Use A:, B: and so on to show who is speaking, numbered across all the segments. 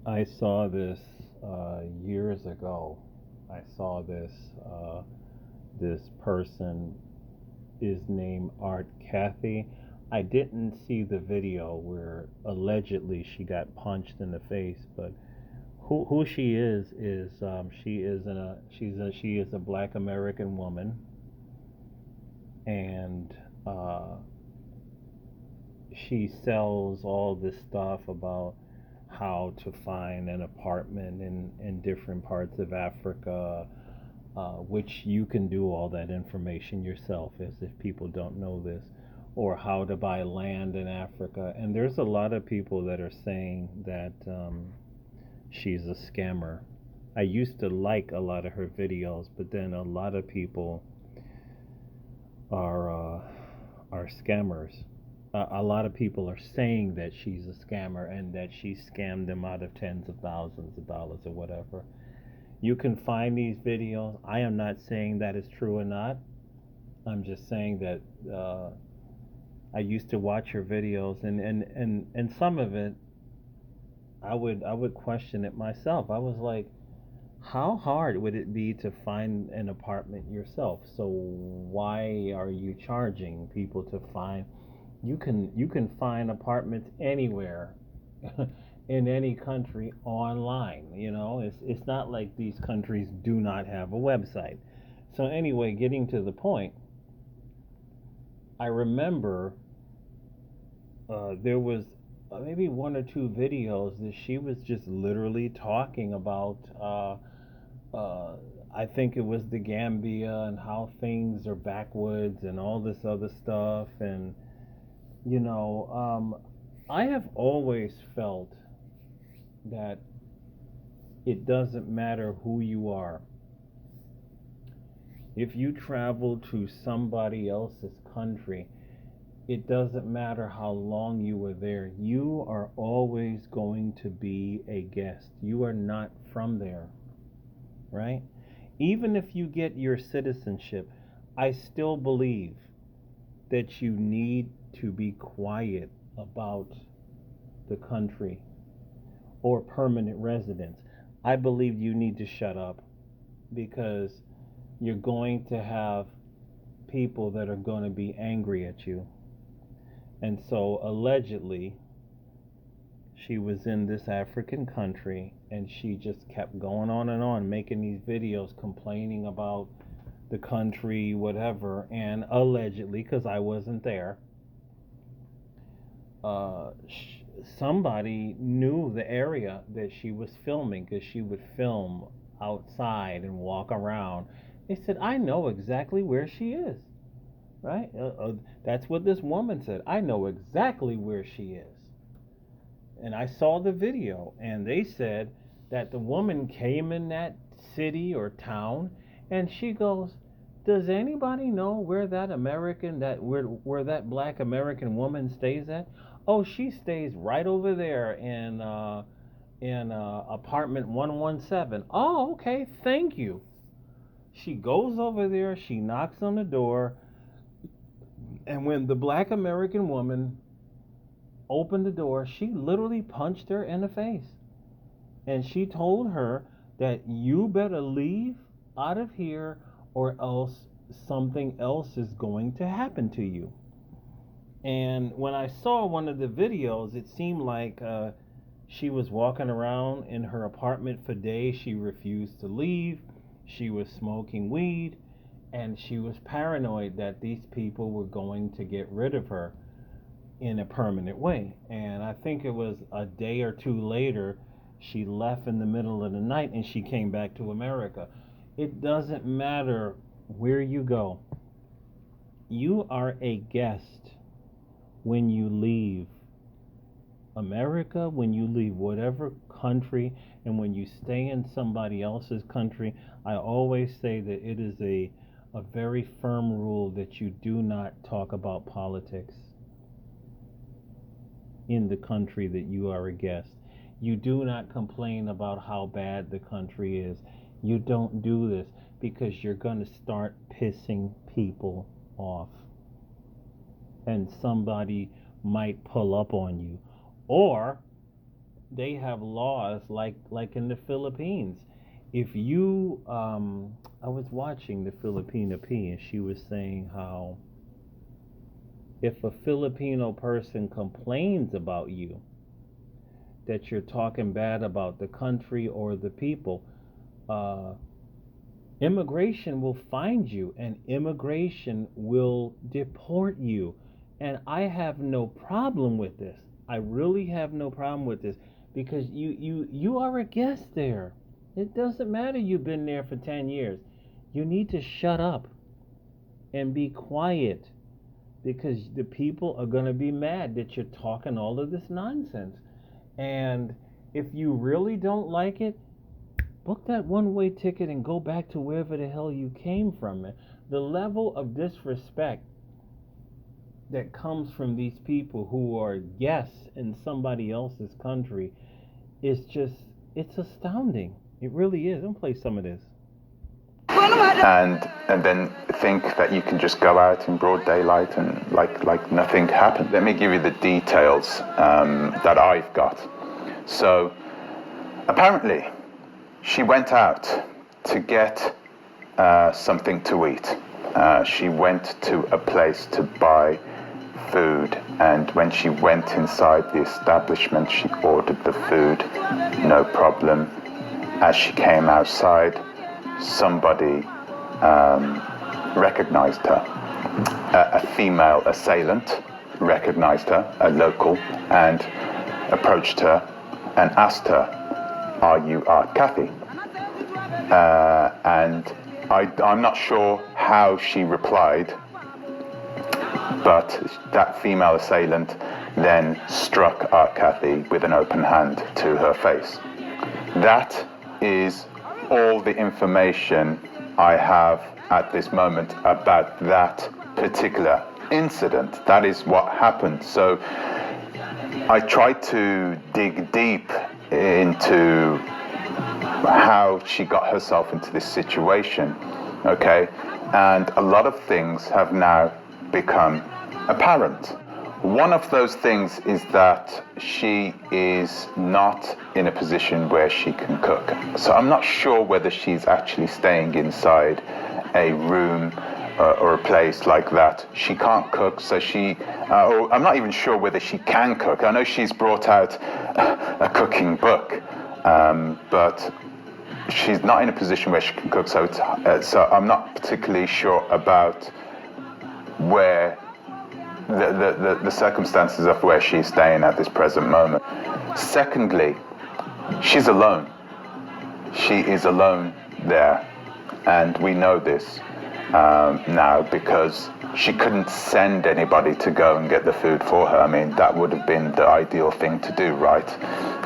A: I saw this years ago. I saw this person is named Art Kathy. I didn't see the video where allegedly she got punched in the face, but who she is she is a Black American woman, and uh, she sells all this stuff about how to find an apartment in different parts of Africa, which you can do all that information yourself, as if people don't know this, or how to buy land in Africa. And there's a lot of people that are saying that she's a scammer. I used to like a lot of her videos, but then a lot of people are scammers. A lot of people are saying that she's a scammer and that she scammed them out of tens of thousands of dollars or whatever. You can find these videos. I am not saying that is true or not. I'm just saying that I used to watch her videos, and some of it I would question it myself. I was like, how hard would it be to find an apartment yourself? So why are you charging people to find? You can find apartments anywhere in any country online. It's not like these countries do not have a website. So anyway, getting to the point, I remember there was maybe one or two videos that she was just literally talking about. Uh, I think it was the Gambia and how things are backwoods and all this other stuff. And you know, I have always felt that it doesn't matter who you are. If you travel to somebody else's country, it doesn't matter how long you were there. You are always going to be a guest. You are not from there, right? Even if you get your citizenship, I still believe that you need to be quiet about the country or permanent residence. I believe you need to shut up because you're going to have people that are going to be angry at you. And so, allegedly, she was in this African country and she just kept going on and on, making these videos complaining about the country, whatever. And allegedly, because I wasn't there, uh, somebody knew the area that she was filming because she would film outside and walk around. They said, I know exactly where she is, right? That's what this woman said. I know exactly where she is. And I saw the video, and they said that the woman came in that city or town, and she goes, "Does anybody know where that where that Black American woman stays at? Oh, she stays right over there in apartment 117. Oh, okay, thank you." She goes over there, she knocks on the door, and when the Black American woman opened the door, she literally punched her in the face. And she told her that you better leave out of here or else something else is going to happen to you. And when I saw one of the videos, it seemed like she was walking around in her apartment for days. She refused to leave. She was smoking weed. And she was paranoid that these people were going to get rid of her in a permanent way. And I think it was a day or two later, she left in the middle of the night and she came back to America. It doesn't matter where you go, you are a guest when you leave America, when you leave whatever country, and when you stay in somebody else's country. I always say that it is a very firm rule that you do not talk about politics in the country that you are a guest. You do not complain about how bad the country is. You don't do this because you're going to start pissing people off. And somebody might pull up on you. Or they have laws like in the Philippines. If you I was watching the Filipina P, and she was saying how if a Filipino person complains about you, that you're talking bad about the country or the people, uh, immigration will find you and immigration will deport you. And I have no problem with this. I really have no problem with this because you are a guest there. It doesn't matter you've been there for 10 years. You need to shut up and be quiet because the people are going to be mad that you're talking all of this nonsense. And if you really don't like it, book that one-way ticket and go back to wherever the hell you came from. The level of disrespect that comes from these people who are guests in somebody else's country is just, it's astounding. It really is. I'm gonna play some of this.
B: And then think that you can just go out in broad daylight and like nothing happened. Let me give you the details that I've got. So apparently she went out to get something to eat. She went to a place to buy food, and when she went inside the establishment, she ordered the food, no problem. As she came outside, somebody recognized her. A female assailant recognized her, a local, and approached her and asked her, "Are you Art Kathy?" And I'm not sure how she replied, but that female assailant then struck Art Kathy with an open hand to her face. That is all the information I have at this moment about that particular incident. That is what happened. So I tried to dig deep into how she got herself into this situation, okay? And a lot of things have now become apparent. One of those things is that she is not in a position where she can cook. So I'm not sure whether she's actually staying inside a room or a place like that. She can't cook, so or I'm not even sure whether she can cook. I know she's brought out a cooking book, but she's not in a position where she can cook. So I'm not particularly sure about where the circumstances of where she's staying at this present moment. Secondly, she's alone. She is alone there, and we know this now because she couldn't send anybody to go and get the food for her. I mean, that would have been the ideal thing to do, right?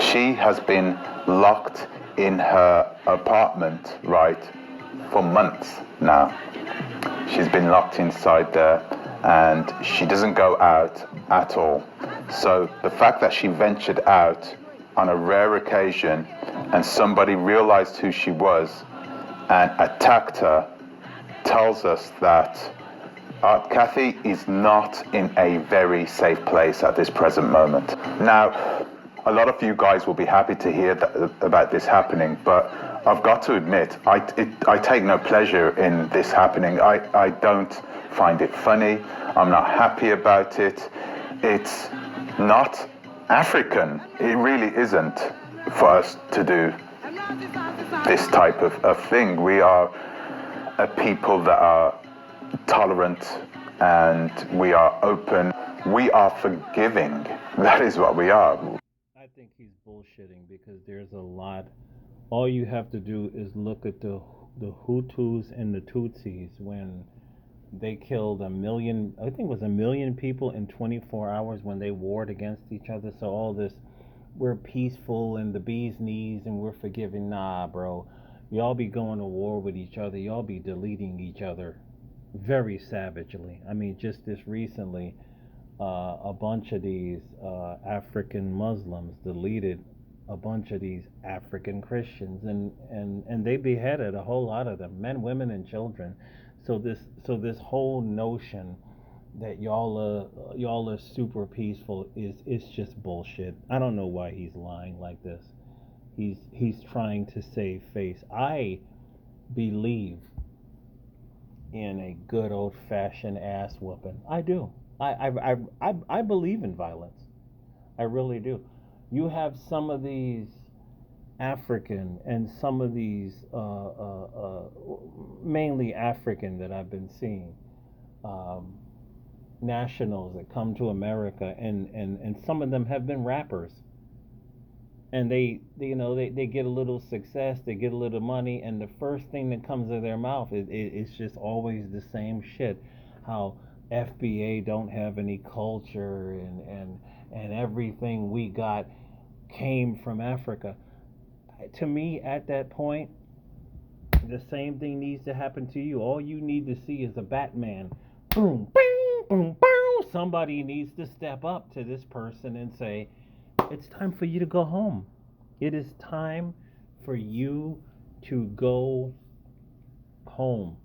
B: She has been locked in her apartment, right, for months now. She's been locked inside there, and she doesn't go out at all. So the fact that she ventured out on a rare occasion and somebody realized who she was and attacked her tells us that Kathy is not in a very safe place at this present moment. Now, a lot of you guys will be happy to hear about this happening, but I've got to admit, I take no pleasure in this happening. I don't find it funny. I'm not happy about it. It's not African. It really isn't for us to do this type of thing. We are a people that are tolerant, and we are open. We are forgiving. That is what we are.
A: I think he's bullshitting because there's a lot. All you have to do is look at the Hutus and the Tutsis when they killed a million. I think it was a million people in 24 hours when they warred against each other. So all this, we're peaceful and the bee's knees and we're forgiving. Nah, bro. Y'all be going to war with each other. Y'all be deleting each other very savagely. I mean, just this recently, a bunch of these African Muslims deleted a bunch of these African Christians, and they beheaded a whole lot of them, men, women, and children. So this whole notion that y'all are super peaceful is it's just bullshit. I don't know why he's lying like this. He's trying to save face. I believe in a good old fashioned ass whooping. I do. I believe in violence. I really do. You have some of these African and some of these mainly African that I've been seeing um, nationals that come to America, and some of them have been rappers, and they get a little success, they get a little money, and the first thing that comes out of their mouth is just always the same shit. How FBA don't have any culture, and everything we got came from Africa. To me, at that point, the same thing needs to happen to you. All you need to see is a Batman. Boom, boom, boom, boom. Somebody needs to step up to this person and say, it's time for you to go home. It is time for you to go home.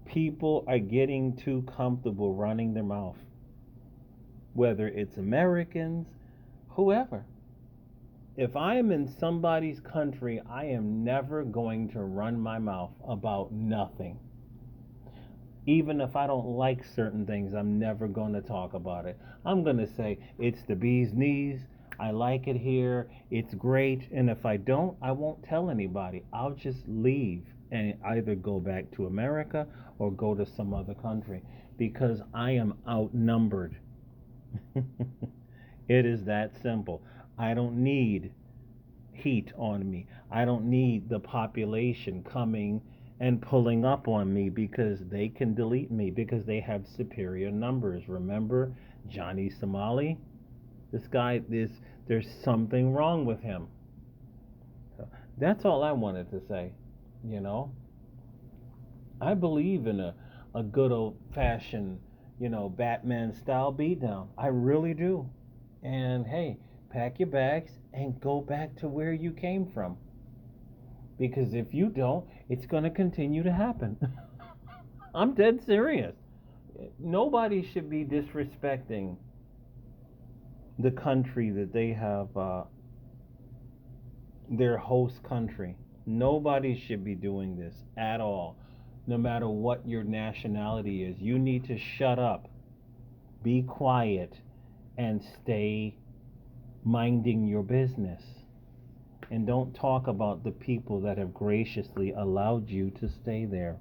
A: People are getting too comfortable running their mouth, whether it's Americans, whoever. If I am in somebody's country, I am never going to run my mouth about nothing. Even if I don't like certain things, I'm never going to talk about it. I'm going to say, it's the bee's knees. I like it here. It's great. And if I don't, I won't tell anybody. I'll just leave and either go back to America or go to some other country because I am outnumbered. It is that simple. I don't need heat on me. I don't need the population coming and pulling up on me because they can delete me because they have superior numbers. Remember Johnny Somali? This guy, there's something wrong with him. So that's all I wanted to say. You know, I believe in a good old fashioned, Batman style beatdown. I really do. And hey, pack your bags and go back to where you came from. Because if you don't, it's going to continue to happen. I'm dead serious. Nobody should be disrespecting the country that they have, their host country. Nobody should be doing this at all, no matter what your nationality is. You need to shut up, be quiet, and stay minding your business. And don't talk about the people that have graciously allowed you to stay there.